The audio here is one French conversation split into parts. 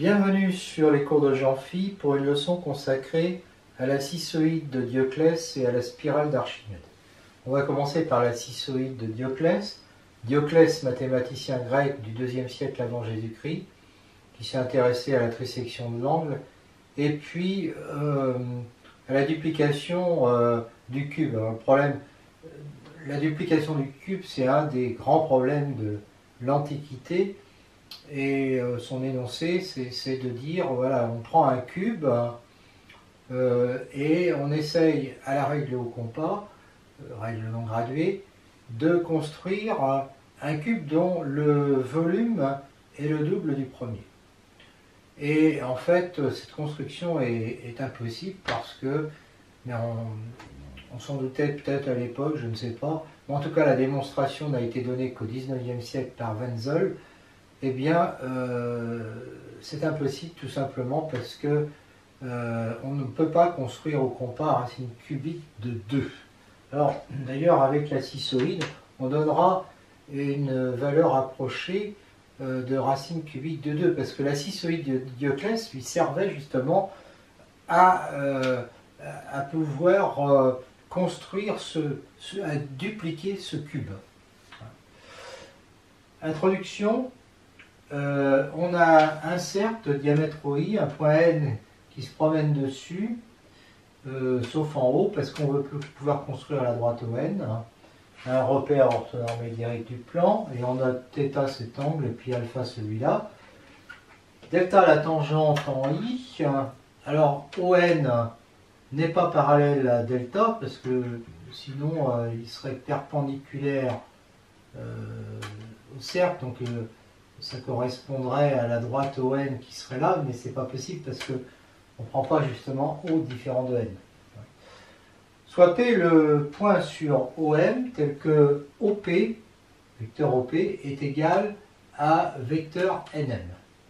Bienvenue sur les cours de Jean-Phi pour une leçon consacrée à la cissoïde de Dioclès et à la spirale d'Archimède. On va commencer par la cissoïde de Dioclès. Dioclès, mathématicien grec du IIe siècle avant Jésus-Christ, qui s'est intéressé à la trisection de l'angle, et puis à la duplication du cube. Alors, le problème, la duplication du cube, c'est un des grands problèmes de l'Antiquité. Et son énoncé, c'est de dire, voilà, on prend un cube et on essaye, à la règle au compas, règle non graduée, de construire un cube dont le volume est le double du premier. Et en fait, cette construction est impossible parce que, mais on s'en doutait peut-être à l'époque, je ne sais pas, mais en tout cas la démonstration n'a été donnée qu'au XIXe siècle par Wenzel. Eh bien, c'est impossible tout simplement parce que on ne peut pas construire au compas racine cubique de 2. Alors, d'ailleurs, avec la cissoïde, on donnera une valeur approchée de racine cubique de 2, parce que la cissoïde de Dioclès lui servait justement à pouvoir construire, à dupliquer ce cube. Introduction. On a un cercle de diamètre OI, un point N qui se promène dessus, sauf en haut, parce qu'on veut pouvoir construire la droite ON, un repère orthonormé direct du plan, et on a θ cet angle, et puis alpha celui-là. Delta la tangente en I, alors ON n'est pas parallèle à delta, parce que sinon il serait perpendiculaire au cercle, donc ça correspondrait à la droite ON qui serait là, mais c'est pas possible parce que on ne prend pas justement O différent de N. Soit P le point sur OM tel que OP, vecteur OP, est égal à vecteur NM.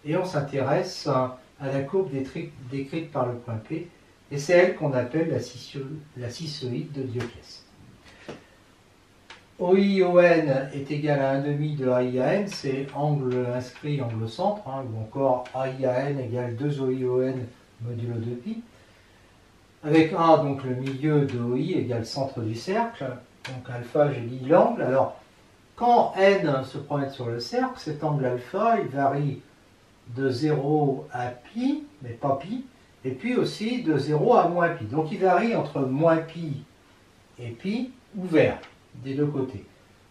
Et on s'intéresse à la courbe décrite par le point P, et c'est elle qu'on appelle la cissoïde de Dioclès. OI-ON est égal à 1/2 de AI à N, c'est angle inscrit, angle centre, ou encore AI à N égale 2 OI-ON modulo 2π. Avec A, donc le milieu de OI égale centre du cercle, donc alpha, j'ai dit l'angle. Alors, quand N se promène sur le cercle, cet angle alpha, il varie de 0 à π, mais pas π, et puis aussi de 0 à moins π. Donc il varie entre moins π et π ouvert des deux côtés.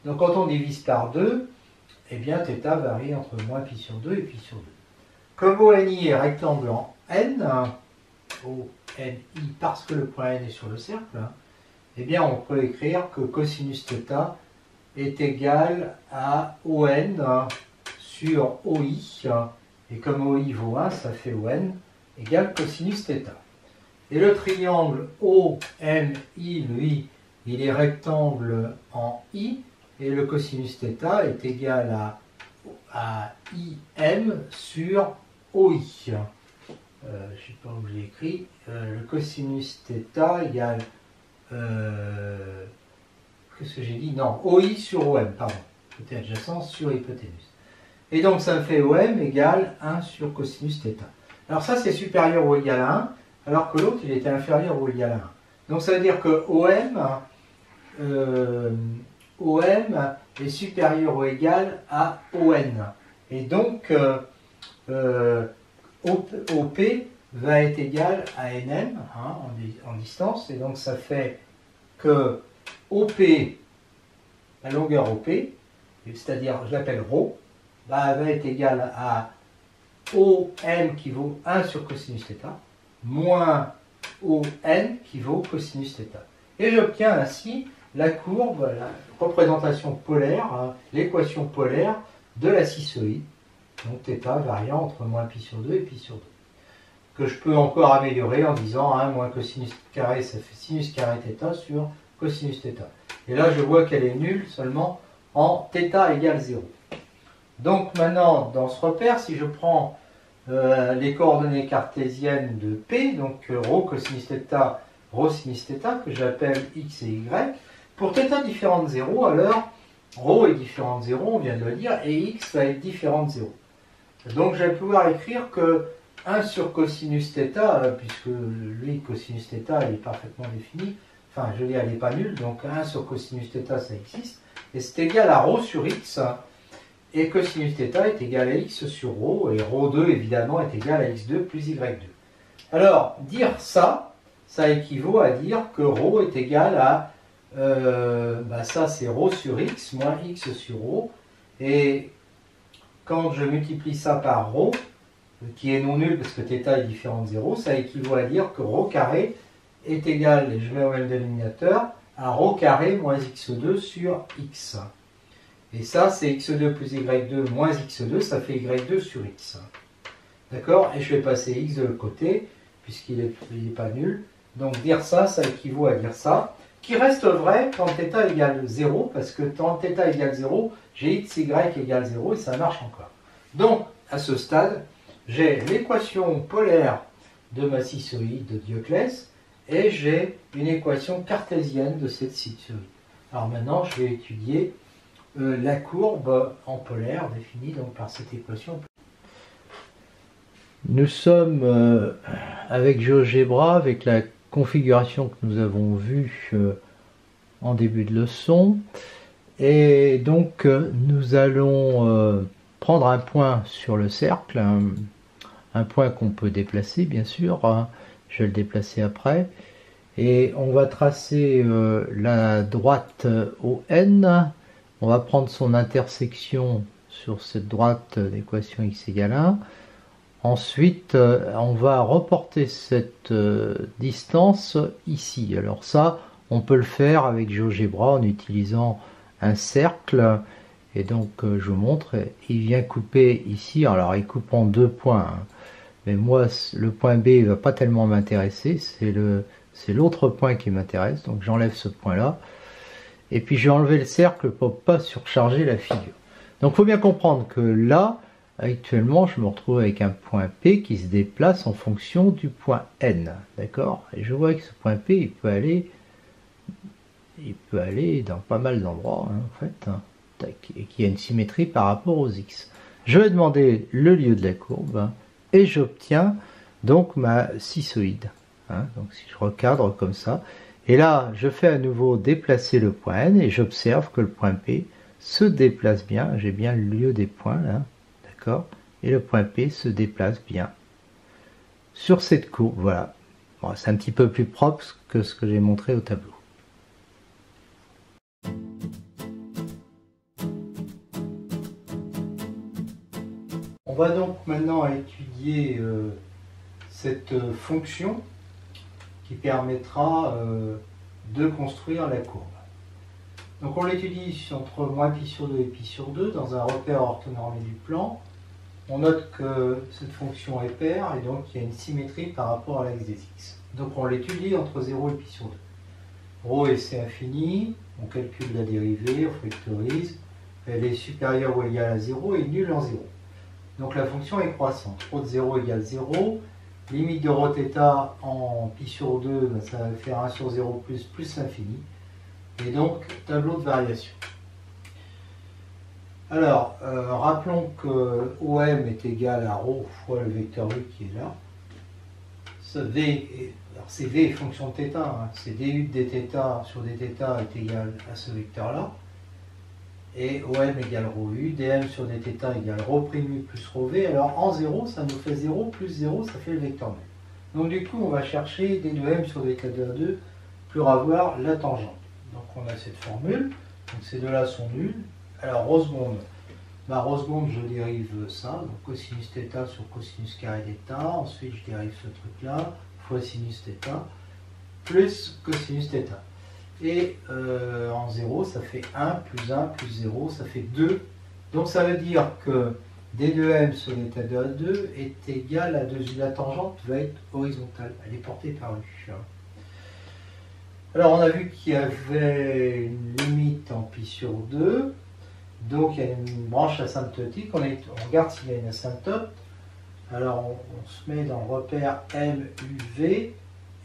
Donc quand on divise par 2, eh bien θ varie entre moins π sur 2 et π sur 2. Comme ONI est rectangle en N, ONI parce que le point N est sur le cercle, eh bien on peut écrire que cosinus θ est égal à ON sur OI, et comme OI vaut 1, ça fait ON égale cosinus θ. Et le triangle OMI, lui, il est rectangle en I, et le cosinus θ est égal à IM sur OI. Je ne sais pas où je l'ai écrit. Le cosinus θ égale... qu'est-ce que j'ai dit? Non, OI sur OM, pardon. Côté adjacent sur hypoténuse. Et donc ça me fait OM égale 1 sur cosinus θ. Alors ça, c'est supérieur ou égal à 1, alors que l'autre, il était inférieur ou égal à 1. Donc ça veut dire que OM est supérieur ou égal à ON. Et donc, OP va être égal à NM en distance. Et donc, ça fait que OP, la longueur OP, c'est-à-dire, je l'appelle ρ, va être égal à OM qui vaut 1 sur cosinus θ, moins ON qui vaut cosinus θ. Et j'obtiens ainsi la courbe, la représentation polaire, l'équation polaire de la cissoïde, donc θ variant entre moins π sur 2 et π sur 2. Que je peux encore améliorer en disant 1 moins cosinus carré, ça fait sinus carré θ sur cosinus θ. Et là, je vois qu'elle est nulle seulement en θ égale 0. Donc maintenant, dans ce repère, si je prends les coordonnées cartésiennes de P, donc ρ cosinus θ, ρ sinus θ, que j'appelle x et y, pour θ différent de 0, alors ρ est différent de 0, on vient de le dire, et x va être différent de 0. Donc je vais pouvoir écrire que 1 sur cosinus θ, puisque lui, cosinus θ, il est parfaitement défini, enfin je veux dire, elle n'est pas nulle, donc 1 sur cosinus θ, ça existe, et c'est égal à ρ sur x, et cosinus θ est égal à x sur ρ, et ρ2 évidemment est égal à x2 plus y2. Alors, dire ça, ça équivaut à dire que ρ est égal à, ça c'est ρ sur x moins x sur ρ, et quand je multiplie ça par ρ, qui est non nul parce que θ est différent de 0, ça équivaut à dire que ρ carré est égal, et je mets au même dénominateur, à ρ carré moins x2 sur x. Et ça, c'est x2 plus y2 moins x2, ça fait y2 sur x. D'accord? Et je vais passer x de l'autre côté, puisqu'il n'est pas nul. Donc dire ça, ça équivaut à dire ça, qui reste vrai quand θ égale 0, parce que quand θ égale 0, j'ai x, y égale 0, et ça marche encore. Donc, à ce stade, j'ai l'équation polaire de ma cissoïde de Dioclès, et j'ai une équation cartésienne de cette cissoïde. Alors maintenant, je vais étudier la courbe en polaire définie donc par cette équation. Nous sommes avec GeoGebra, avec la configuration que nous avons vue en début de leçon, et donc nous allons prendre un point sur le cercle, un point qu'on peut déplacer bien sûr, je vais le déplacer après, et on va tracer la droite ON, on va prendre son intersection sur cette droite d'équation x égale 1, ensuite on va reporter cette distance ici. Alors ça, on peut le faire avec GeoGebra en utilisant un cercle, et donc je vous montre, il vient couper ici, alors il coupe en 2 points, hein. Mais moi le point B ne va pas tellement m'intéresser, c'est l'autre point qui m'intéresse, donc j'enlève ce point là, et puis j'ai enlevé le cercle pour ne pas surcharger la figure. Donc il faut bien comprendre que là, actuellement, je me retrouve avec un point P qui se déplace en fonction du point N, d'accord? Et je vois que ce point P, il peut aller dans pas mal d'endroits, hein, en fait, hein, et qu'il y a une symétrie par rapport aux X. Je vais demander le lieu de la courbe, hein, et j'obtiens donc ma cissoïde. Hein, donc si je recadre comme ça, et là, je fais à nouveau déplacer le point N, et j'observe que le point P se déplace bien, j'ai bien le lieu des points, là, d'accord, et le point P se déplace bien sur cette courbe, voilà. Bon, c'est un petit peu plus propre que ce que j'ai montré au tableau. On va donc maintenant étudier cette fonction qui permettra de construire la courbe. Donc on l'étudie entre moins pi sur 2 et pi sur 2 dans un repère orthonormé du plan. On note que cette fonction est paire et donc il y a une symétrie par rapport à l'axe des x. Donc on l'étudie entre 0 et pi sur 2. Rho et c'est infini, on calcule la dérivée, on factorise, elle est supérieure ou égale à 0 et nulle en 0. Donc la fonction est croissante. Rho de 0 égale 0. Limite de rho θ en pi sur 2, ça va faire 1 sur 0 plus l'infini. Et donc, tableau de variation. Alors, rappelons que OM est égal à ρ fois le vecteur U qui est là. Ce V, alors c'est V est fonction de θ, hein, c'est du de dθ sur dθ est égal à ce vecteur-là. Et OM égale ρU, dm sur dθ égale ρ'U plus ρV. Alors en 0, ça nous fait 0 plus 0, ça fait le vecteur même. Donc du coup, on va chercher d de m sur dθ de 2 pour avoir la tangente. Donc on a cette formule, donc ces deux-là sont nuls. Alors ρ seconde, ρ seconde, je dérive ça, donc cosinus θ sur cosinus carré d'θ, ensuite je dérive ce truc-là, fois sinus θ, plus cosinus θ. Et en 0, ça fait 1 plus 1 plus 0, ça fait 2. Donc ça veut dire que d de m sur dθ de 2 est égal à 2. La tangente va être horizontale, elle est portée par U. Alors on a vu qu'il y avait une limite en pi sur 2, donc il y a une branche asymptotique, on regarde s'il y a une asymptote. Alors on se met dans le repère MUV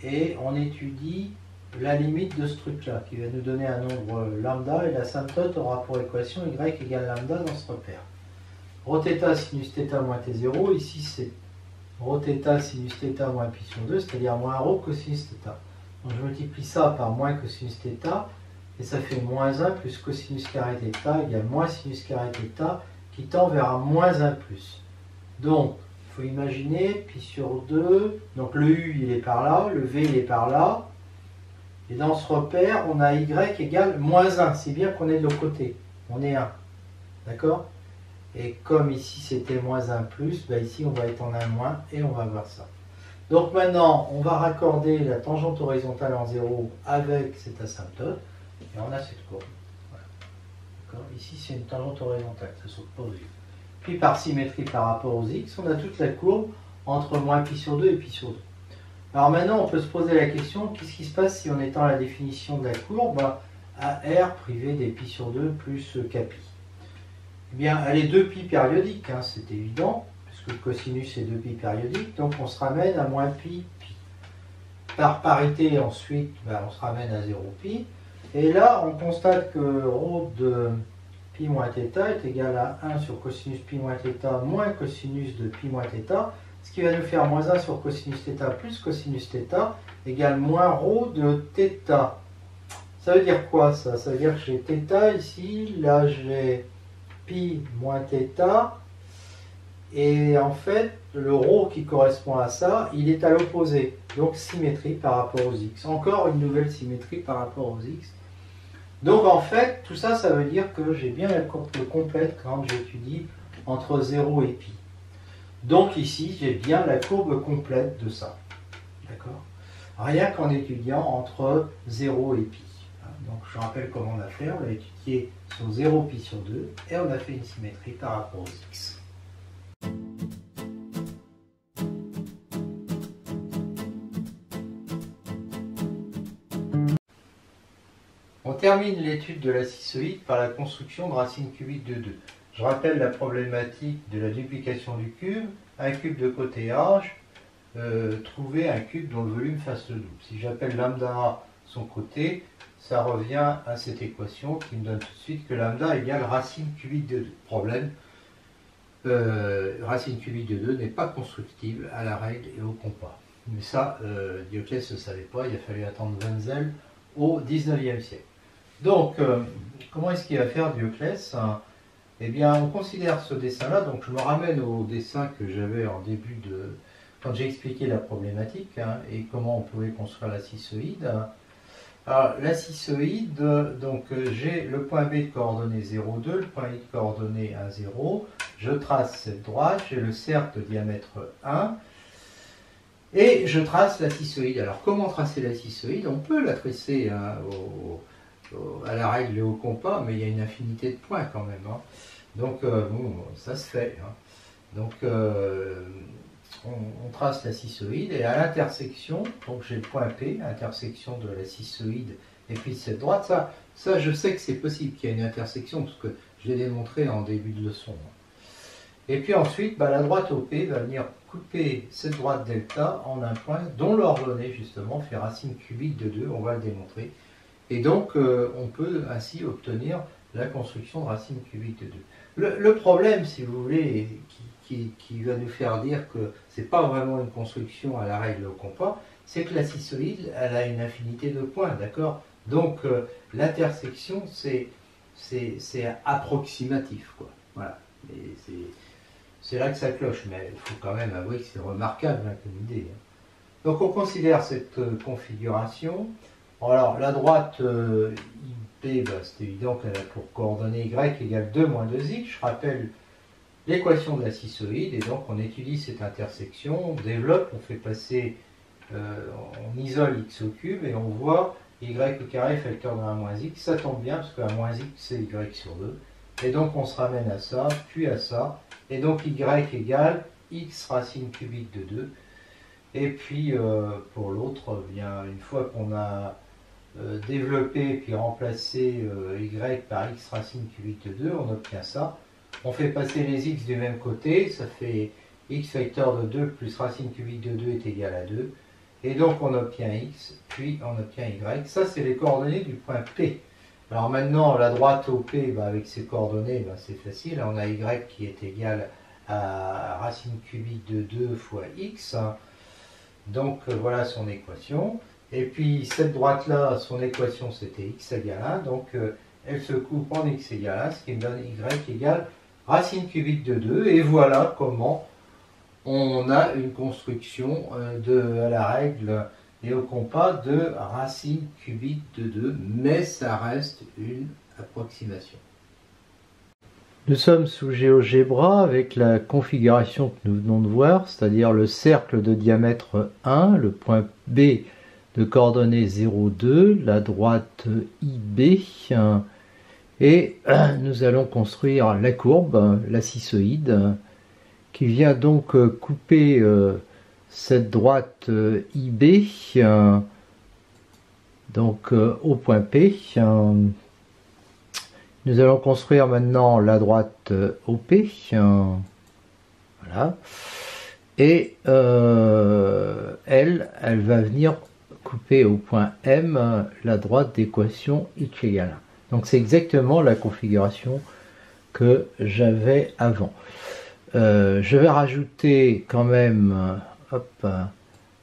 et on étudie la limite de ce truc-là, qui va nous donner un nombre lambda, et l'asymptote aura pour équation y égale lambda dans ce repère. rho θ sinus θ moins t0. Ici, c'est rho θ sinus θ moins pi sur 2, c'est-à-dire moins rho cosinus θ. Donc je multiplie ça par moins cosinus θ, et ça fait moins 1 plus cosinus carré θ égale moins sinus carré θ, qui tend vers un moins 1 plus. Donc, il faut imaginer pi sur 2, donc le U il est par là, le V il est par là, et dans ce repère, on a Y égale moins 1, c'est bien qu'on est de l'autre côté, on est 1, d'accord? Et comme ici c'était moins 1 plus, ben ici on va être en 1 moins, et on va voir ça. Donc maintenant, on va raccorder la tangente horizontale en 0 avec cette asymptote, et on a cette courbe. Voilà. Ici c'est une tangente horizontale, ça saute pas aux yeux. Puis par symétrie par rapport aux x, on a toute la courbe entre moins pi sur 2 et pi sur 2. Alors maintenant, on peut se poser la question, qu'est-ce qui se passe si on étend la définition de la courbe à R privé des pi sur 2 plus kpi? Eh bien, elle est 2pi périodique, hein, c'est évident, puisque le cosinus est 2pi périodique, donc on se ramène à moins pi, pi. Par parité, ensuite, on se ramène à 0pi. Et là, on constate que ρ de pi moins θ est égal à 1 sur cosinus pi moins θ moins cosinus de pi moins θ, ce qui va nous faire moins 1 sur cosinus θ plus cosinus θ égale moins ρ de θ. Ça veut dire quoi ça? Ça veut dire que j'ai θ ici, là j'ai pi moins θ, et en fait le ρ qui correspond à ça, il est à l'opposé, donc symétrie par rapport aux x. Encore une nouvelle symétrie par rapport aux x. Donc en fait, tout ça, ça veut dire que j'ai bien la courbe complète quand j'étudie entre 0 et pi. Donc ici, j'ai bien la courbe complète de ça. D'accord? Rien qu'en étudiant entre 0 et pi. Donc je rappelle comment on a fait. On l'a étudié sur 0 pi sur 2 et on a fait une symétrie par rapport aux x. On termine l'étude de la cissoïde par la construction de racine cubique de 2. Je rappelle la problématique de la duplication du cube. Un cube de côté h, trouver un cube dont le volume fasse le double. Si j'appelle lambda a son côté, ça revient à cette équation qui me donne tout de suite que lambda égale racine cubique de 2. Problème, racine cubique de 2 n'est pas constructible à la règle et au compas. Mais ça, Dioclès ne savait pas, il a fallu attendre Wenzel au 19e siècle. Donc, comment est-ce qu'il va faire Dioclès? Eh bien, on considère ce dessin-là, donc je me ramène au dessin que j'avais en début de... quand j'ai expliqué la problématique, et comment on pouvait construire la cissoïde. Alors, la cissoïde, donc j'ai le point B de coordonnées 0, 2, le point I de coordonnées 1, 0. Je trace cette droite, j'ai le cercle de diamètre 1, et je trace la cissoïde. Alors, comment tracer la cissoïde? On peut la tracer à la règle et au compas, mais il y a une infinité de points quand même. Donc, bon, ça se fait. Donc, on trace la cissoïde, et à l'intersection, donc j'ai le point P, intersection de la cissoïde et puis cette droite, ça je sais que c'est possible qu'il y ait une intersection, parce que je l'ai démontré en début de leçon. Et puis ensuite, la droite OP va venir couper cette droite delta en un point dont l'ordonnée justement fait racine cubique de 2, on va le démontrer. Et donc, on peut ainsi obtenir la construction de racine cubique de 2. Le problème, si vous voulez, qui va nous faire dire que ce n'est pas vraiment une construction à la règle au compas, c'est que la cissoïde, elle a une infinité de points, d'accord? Donc, l'intersection, c'est approximatif, quoi. Voilà. C'est là que ça cloche, mais il faut quand même avouer que c'est remarquable comme idée. Donc, on considère cette configuration. Alors, la droite IP, c'est évident qu'elle a pour coordonnée Y égale 2 moins 2x. Je rappelle l'équation de la cissoïde, et donc on étudie cette intersection, on développe, on fait passer, on isole x au cube, et on voit y au carré facteur de 1 moins x. Ça tombe bien, parce que 1 moins x, c'est y sur 2. Et donc on se ramène à ça, puis à ça, et donc y égale x racine cubique de 2. Et puis, pour l'autre, bien, une fois qu'on a développé puis remplacé y par x racine cubique de 2, on obtient ça. On fait passer les x du même côté, ça fait x facteur de 2 plus racine cubique de 2 est égal à 2. Et donc on obtient x, puis on obtient y. Ça, c'est les coordonnées du point P. Alors maintenant, la droite OP, avec ses coordonnées, c'est facile. On a y qui est égal à racine cubique de 2 fois x. Donc voilà son équation. Et puis cette droite-là, son équation c'était x égale 1. Donc elle se coupe en x égale 1, ce qui me donne y égale racine cubique de 2. Et voilà comment on a une construction à la règle et au compas de racine cubique de 2, mais ça reste une approximation. Nous sommes sous GeoGebra avec la configuration que nous venons de voir, c'est-à-dire le cercle de diamètre 1, le point B de coordonnées 0, 2, la droite IB, et nous allons construire la courbe, la cissoïde, qui vient donc couper cette droite IB donc au point P. Nous allons construire maintenant la droite OP. Voilà. Et elle va venir couper au point M la droite d'équation x égale 1. Donc c'est exactement la configuration que j'avais avant. Je vais rajouter quand même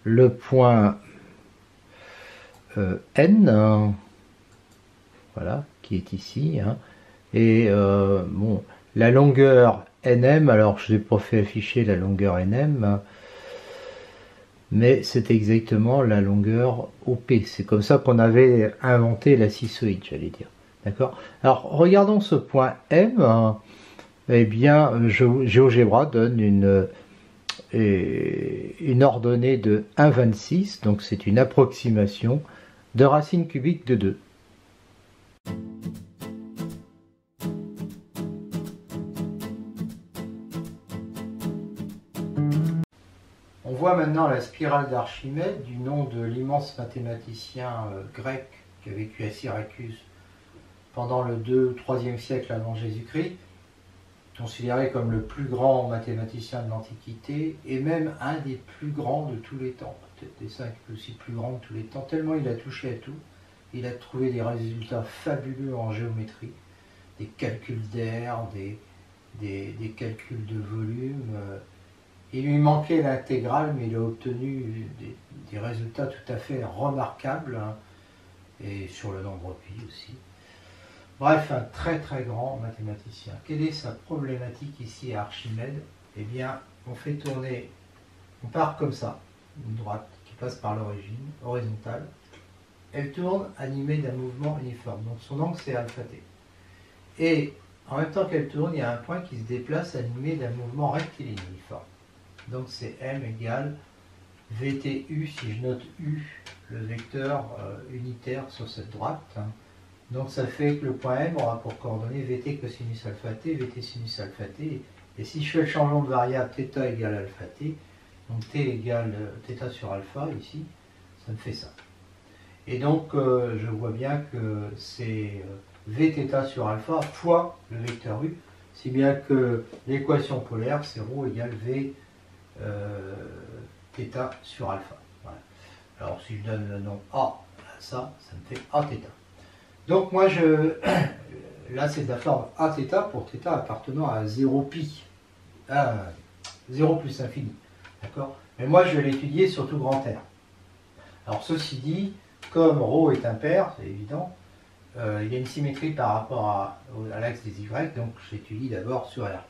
le point N, voilà, qui est ici, et bon, la longueur NM, alors je n'ai pas fait afficher la longueur NM, mais c'est exactement la longueur OP. C'est comme ça qu'on avait inventé la cissoïde, j'allais dire. D'accord. Alors regardons ce point M. Eh bien, GeoGebra donne une ordonnée de 1,26, donc c'est une approximation de racine cubique de 2. On voit maintenant la spirale d'Archimède, du nom de l'immense mathématicien grec qui a vécu à Syracuse pendant le 2-3e siècle avant Jésus-Christ, considéré comme le plus grand mathématicien de l'Antiquité et même un des plus grands de tous les temps, peut-être des 5 aussi plus grands de tous les temps, tellement il a touché à tout. Il a trouvé des résultats fabuleux en géométrie, des calculs d'air, des calculs de volume. Il lui manquait l'intégrale, mais il a obtenu des résultats tout à fait remarquables, et sur le nombre pi aussi. Bref, un très très grand mathématicien. Quelle est sa problématique ici à Archimède? Eh bien, on fait tourner, on part comme ça, une droite qui passe par l'origine, horizontale. Elle tourne animée d'un mouvement uniforme, donc son angle c'est alpha t. Et en même temps qu'elle tourne, il y a un point qui se déplace animé d'un mouvement rectiligne uniforme. Donc c'est m égale VTU, si je note U, le vecteur unitaire sur cette droite. Donc ça fait que le point M aura pour coordonnées Vt cosinus alpha t, Vt sinus alpha t. Et si je fais le changement de variable θ égale alpha t, donc t égale θ sur alpha ici, ça me fait ça. Et donc je vois bien que c'est Vθ sur alpha fois le vecteur U, si bien que l'équation polaire c'est ρ égale V θ sur alpha. Voilà. Alors si je donne le nom A à ça, ça me fait Aθ. Donc moi, là c'est de la forme Aθ pour θ appartenant à 0 pi, à 0 plus infini, d'accord? Mais moi je vais l'étudier sur tout grand R. Alors ceci dit, comme ρ est impair, c'est évident, il y a une symétrie par rapport à l'axe des Y, donc je l'étudie d'abord sur R+,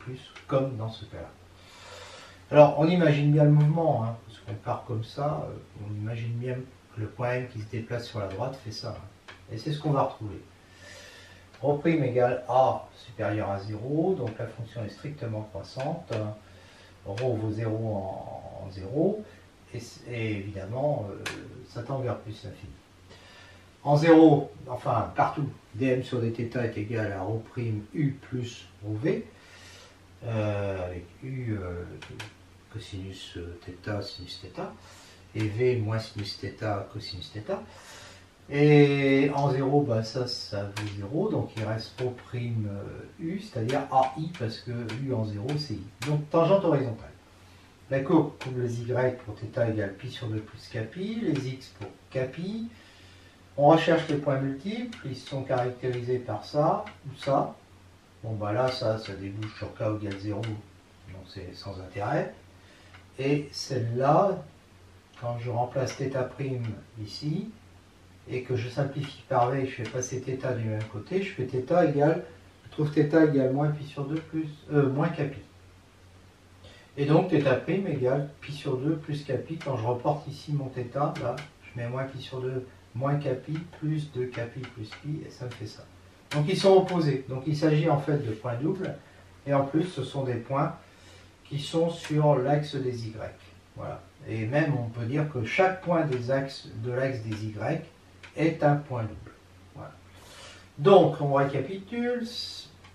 comme dans ce cas-là. Alors on imagine bien le mouvement, parce qu'on part comme ça, on imagine bien que le point M qui se déplace sur la droite fait ça. Et c'est ce qu'on va retrouver. Ρ' égale A supérieur à 0, donc la fonction est strictement croissante. Ρ vaut 0 en 0, et évidemment, ça tend vers plus l'infini. En 0, enfin partout, dm sur dθ est égal à Ρ' U plus Ρv, avec U cosinus θ sinus θ, et V moins sinus θ cosinus θ. Et en 0, ça vaut 0, donc il reste Ρ' U, c'est-à-dire AI, parce que U en 0, c'est I. Donc tangente horizontale. La courbe pour les Y pour θ égale pi sur 2 plus kpi, les X pour kpi, On recherche les points multiples, ils sont caractérisés par ça ou ça. Bon bah là ça débouche sur k égale 0, donc c'est sans intérêt. Et celle-là, quand je remplace θ' ici, et que je simplifie par V, je fais passer θ du même côté, je fais θ égale, je trouve θ égale moins pi sur 2 plus, moins kpi. Et donc θ' égale pi sur 2 plus kpi. Quand je reporte ici mon θ, là, je mets moins pi sur 2 moins kpi plus 2 kpi plus pi, et ça me fait ça. Donc ils sont opposés. Donc il s'agit en fait de points doubles, et en plus ce sont des points qui sont sur l'axe des y. Voilà. Et même on peut dire que chaque point des axes de l'axe des y est un point double. Voilà. Donc on récapitule,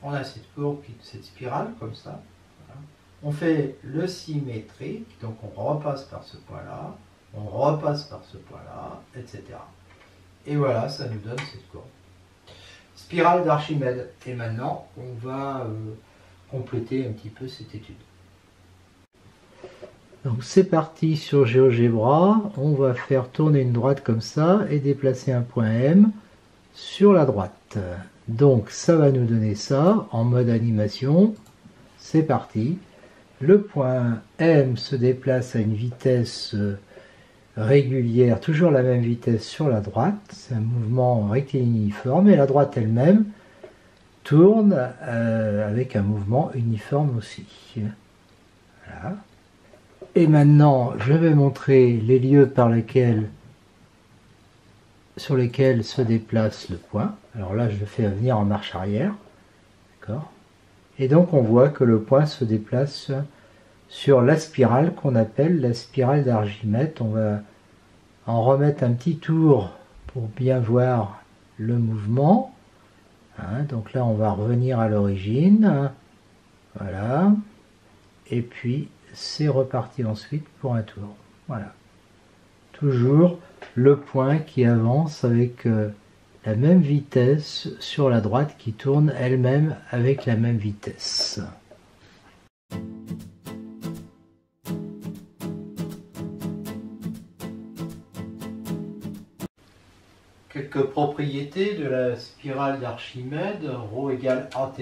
on a cette courbe, cette spirale comme ça. Voilà. On fait le symétrique, donc on repasse par ce point-là, on repasse par ce point-là, etc. Et voilà, ça nous donne cette courbe. Spirale d'Archimède. Et maintenant, on va compléter un petit peu cette étude. Donc c'est parti sur GeoGebra, on va faire tourner une droite comme ça et déplacer un point M sur la droite. Donc ça va nous donner ça en mode animation. C'est parti. Le point M se déplace à une vitesse régulière, toujours la même vitesse sur la droite. C'est un mouvement rectiligne uniforme et la droite elle-même tourne avec un mouvement uniforme aussi. Voilà. Et maintenant, je vais montrer les lieux sur lesquels se déplace le point. Alors là, je le fais venir en marche arrière. D'accord. Et donc, on voit que le point se déplace sur la spirale qu'on appelle la spirale d'Archimède. On va en remettre un petit tour pour bien voir le mouvement. Hein, donc là, on va revenir à l'origine. Voilà. Et puis, c'est reparti ensuite pour un tour. Voilà. Toujours le point qui avance avec la même vitesse sur la droite qui tourne elle-même avec la même vitesse. Quelques propriétés de la spirale d'Archimède, ρ égale Aθ.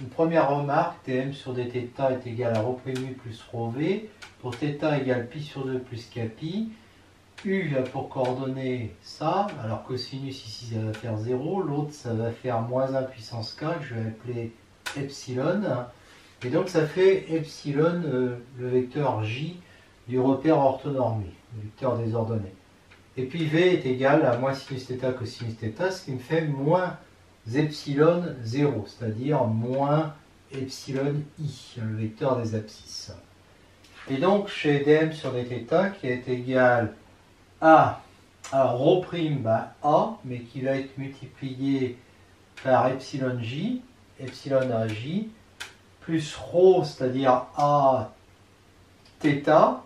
Une première remarque, Tm sur dθ est égal à ρ' plus ρv. Pour θ égale pi sur 2 plus kpi. U a pour coordonnées ça, alors cosinus ici ça va faire 0, l'autre ça va faire moins 1 puissance k, que je vais appeler epsilon. Et donc ça fait epsilon, le vecteur j du repère orthonormé, le vecteur des ordonnées. Et puis V est égal à moins sinus θ cosinus θ, ce qui me fait moins epsilon 0, c'est-à-dire moins epsilon i, le vecteur des abscisses. Et donc chez dm sur dθ qui est égal à ρ', A, mais qui va être multiplié par epsilon j, epsilon aj, plus ρ, c'est-à-dire A θ,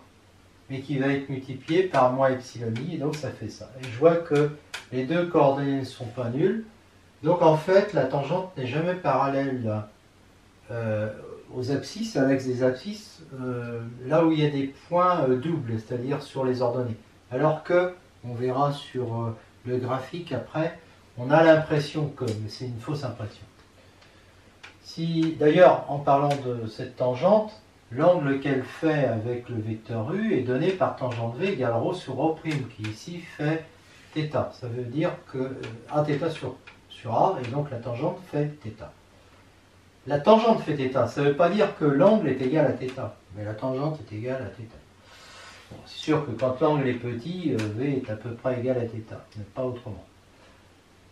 mais qui va être multiplié par moins epsilon i, et donc ça fait ça. Et je vois que les deux coordonnées ne sont pas nulles, donc en fait la tangente n'est jamais parallèle aux abscisses, à l'axe des abscisses, là où il y a des points doubles, c'est-à-dire sur les ordonnées. Alors que, on verra sur le graphique après, on a l'impression que, mais c'est une fausse impression. Si, d'ailleurs, en parlant de cette tangente, l'angle qu'elle fait avec le vecteur u est donné par tangente v égale ρ sur ρ', qui ici fait θ. Ça veut dire que Aθ sur A, et donc la tangente fait θ. La tangente fait θ, ça ne veut pas dire que l'angle est égal à θ, mais la tangente est égale à θ. Bon, c'est sûr que quand l'angle est petit, v est à peu près égal à θ, mais pas autrement.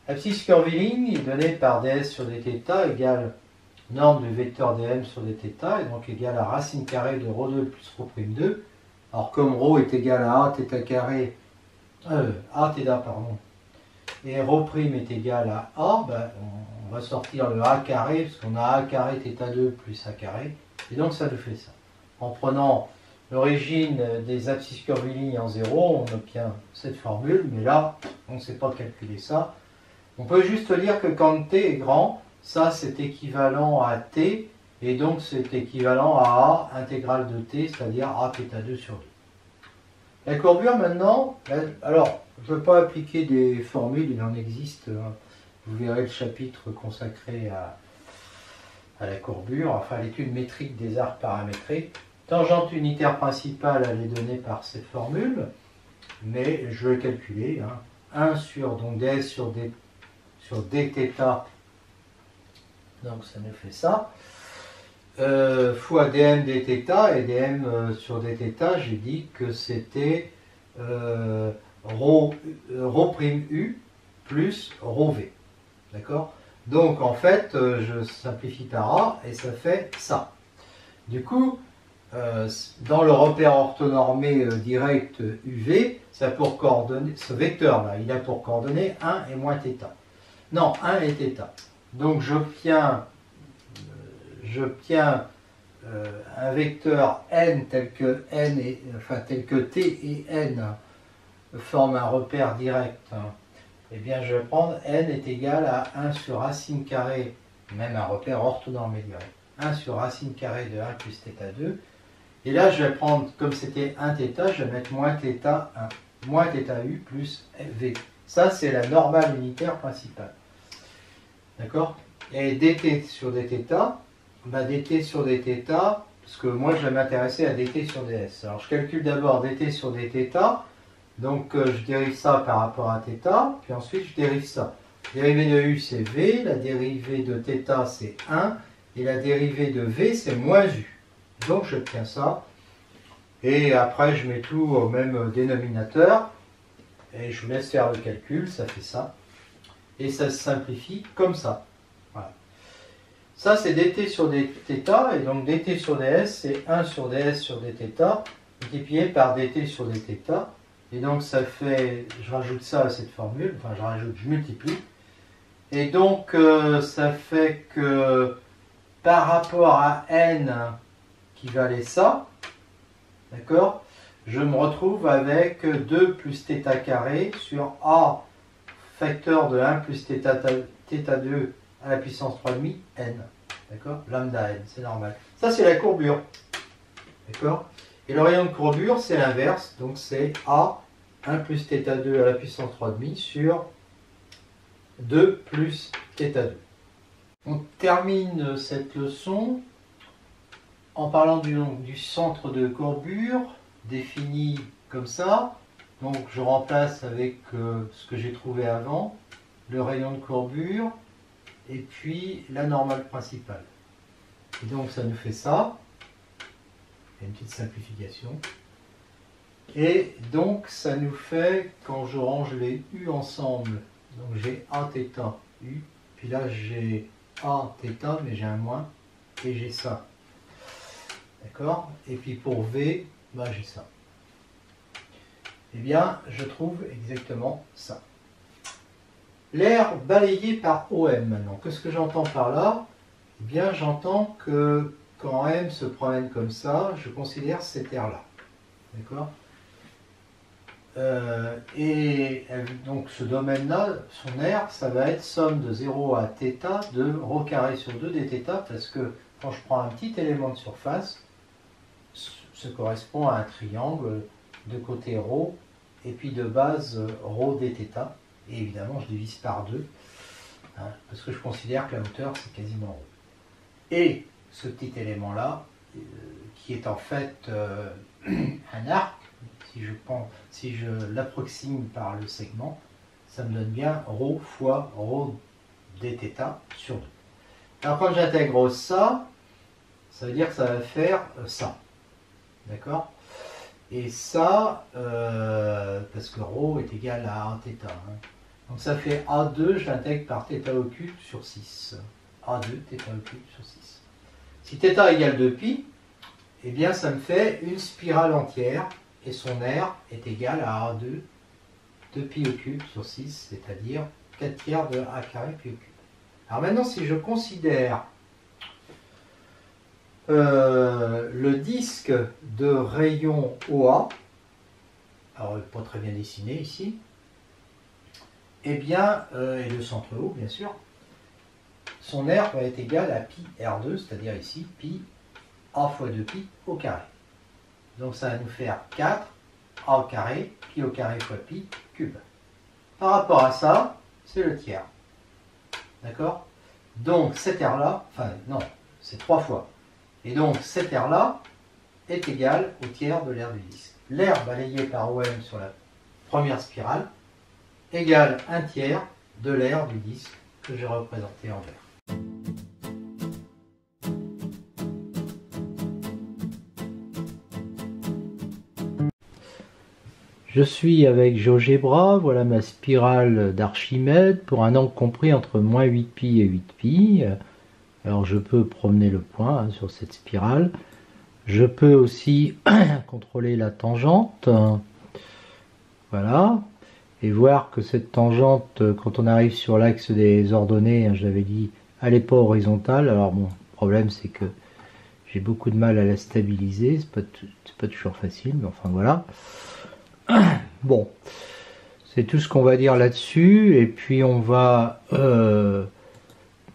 L'abscisse curviligne est donnée par ds sur dθ égale norme du vecteur dm sur dθ, et donc égale à racine carrée de ρ2 plus ρ'2. Alors comme ρ est égal à Aθ carré, Aθ, pardon, et ρ' est égal à A, ben, on va sortir le A carré, parce qu'on a A carré θ2 plus A carré, et donc ça nous fait ça. En prenant l'origine des abscisses curvilignes en 0, on obtient cette formule, mais là, on ne sait pas calculer ça. On peut juste dire que quand t est grand, ça c'est équivalent à t, et donc c'est équivalent à A intégrale de t, c'est-à-dire A θ2 sur 2. La courbure maintenant, alors je ne veux pas appliquer des formules, il en existe, hein. Vous verrez le chapitre consacré à la courbure, enfin à l'étude métrique des arcs paramétrés. Tangente unitaire principale, elle est donnée par cette formule, mais je vais calculer, hein, 1 sur donc ds sur dθ, donc ça nous fait ça, fois dm dθ, et dm sur dθ, j'ai dit que c'était rho prime u plus rho v. D'accord? Donc en fait, je simplifie par A et ça fait ça. Du coup, dans le repère orthonormé direct UV, ça a pour coordonnées, ce vecteur-là, il a pour coordonnées 1 et moins θ. Non, 1 et θ. Donc j'obtiens un vecteur n tel que t et n forment un repère direct. Eh bien, je vais prendre n est égal à 1 sur racine carrée, même un repère orthonormé direct, 1 sur racine carrée de 1 plus θ2. Et là, je vais prendre, comme c'était 1 θ, je vais mettre moins θ1, moins θu plus v. Ça, c'est la normale unitaire principale. D'accord? Et dt sur dθ, bah, dt sur dθ, parce que moi, je vais m'intéresser à dt sur ds. Alors, je calcule d'abord dt sur dθ. Donc je dérive ça par rapport à θ, puis ensuite je dérive ça. La dérivée de u c'est v, la dérivée de θ c'est 1, et la dérivée de v c'est moins u. Donc j'obtiens ça, et après je mets tout au même dénominateur, et je vous laisse faire le calcul, ça fait ça. Et ça se simplifie comme ça. Voilà. Ça c'est dt sur dθ, et donc dt sur ds c'est 1 sur ds sur dθ, multiplié par dt sur dθ. Et donc ça fait, je rajoute ça à cette formule, enfin je multiplie. Et donc ça fait que par rapport à n qui valait ça, d'accord, je me retrouve avec 2 plus θ carré sur a facteur de 1 plus θ2 à la puissance 3,5 n. D'accord, lambda n, c'est normal. Ça c'est la courbure. D'accord. Et le rayon de courbure, c'est l'inverse, donc c'est A 1 plus θ2 à la puissance 3,5 sur 2 plus θ2. On termine cette leçon en parlant du centre de courbure, défini comme ça. Donc je remplace avec ce que j'ai trouvé avant, le rayon de courbure, et puis la normale principale. Et donc ça nous fait ça. Une petite simplification. Et donc ça nous fait, quand je range les u ensemble, donc j'ai a θ u, puis là j'ai a θ, mais j'ai un moins, et j'ai ça. D'accord? Et puis pour v, bah, j'ai ça. Eh bien, je trouve exactement ça. L'air balayé par OM maintenant. Qu'est-ce que j'entends par là? Eh bien, j'entends que quand M se promène comme ça, je considère cet air-là. D'accord? Et donc ce domaine-là, son air, ça va être somme de 0 à θ de ρ carré sur 2 dθ, parce que quand je prends un petit élément de surface, ça correspond à un triangle de côté ρ, et puis de base ρ dθ, et évidemment je divise par 2, hein, parce que je considère que la hauteur c'est quasiment ρ. Et ce petit élément-là, qui est en fait un arc, si je l'approxime par le segment, ça me donne bien ρ fois ρ dθ sur 2. Alors quand j'intègre ça, ça veut dire que ça va faire ça. D'accord? Et ça, parce que ρ est égal à 1 θ. Hein. Donc ça fait A2, je l'intègre par θ occulte sur 6. A2, θ occulte sur 6. Si θ égale 2π, eh bien ça me fait une spirale entière, et son aire est égal à A2, 2π occulte sur 6, c'est-à-dire 4 tiers de A carré pi occulte. Alors maintenant, si je considère le disque de rayon OA, alors pas très bien dessiné ici, eh bien, et le centre O bien sûr, son aire va être égal à pi R2, c'est-à-dire ici pi A fois 2pi au carré. Donc ça va nous faire 4 A au carré, pi au carré fois pi, cube. Par rapport à ça, c'est le tiers. D'accord? Donc cet R-là, enfin non, c'est 3 fois. Et donc cet R-là est égal au tiers de l'aire du disque. L'aire balayée par OM sur la première spirale égale un tiers de l'aire du disque que j'ai représenté en vert. Je suis avec GeoGebra, voilà ma spirale d'Archimède pour un angle compris entre moins 8π et 8π. Alors je peux promener le point sur cette spirale. Je peux aussi contrôler la tangente. Voilà. Et voir que cette tangente, quand on arrive sur l'axe des ordonnées, je l'avais dit, elle n'est pas horizontale. Alors bon, le problème c'est que j'ai beaucoup de mal à la stabiliser. C'est pas toujours facile, mais enfin voilà. Bon, c'est tout ce qu'on va dire là-dessus. Et puis on va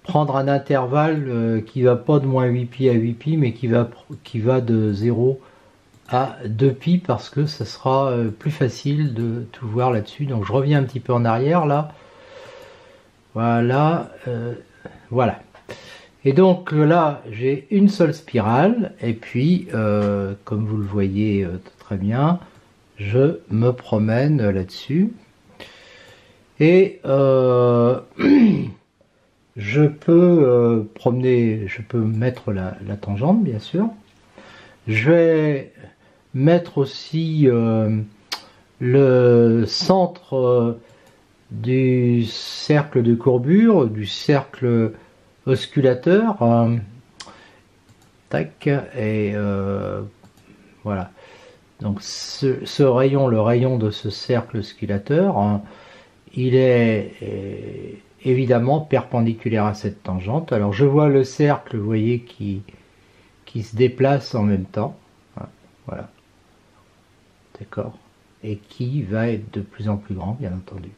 prendre un intervalle qui va pas de moins 8π à 8π, mais qui va de 0 à 2π, parce que ça sera plus facile de tout voir là-dessus. Donc je reviens un petit peu en arrière là. Voilà, voilà. Et donc là, j'ai une seule spirale, et puis, comme vous le voyez très bien, je me promène là-dessus. Et je peux je peux mettre la tangente, bien sûr. Je vais mettre aussi le centre du cercle de courbure, du cercle osculateur. Tac, et voilà. Donc ce rayon, le rayon de ce cercle osculateur, hein, il est évidemment perpendiculaire à cette tangente. Alors je vois le cercle, vous voyez, qui se déplace en même temps. Voilà. D'accord. Et qui va être de plus en plus grand, bien entendu.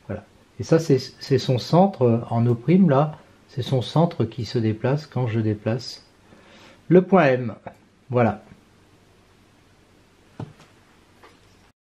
Voilà. Et ça, c'est son centre en O', là. C'est son centre qui se déplace quand je déplace le point M. Voilà.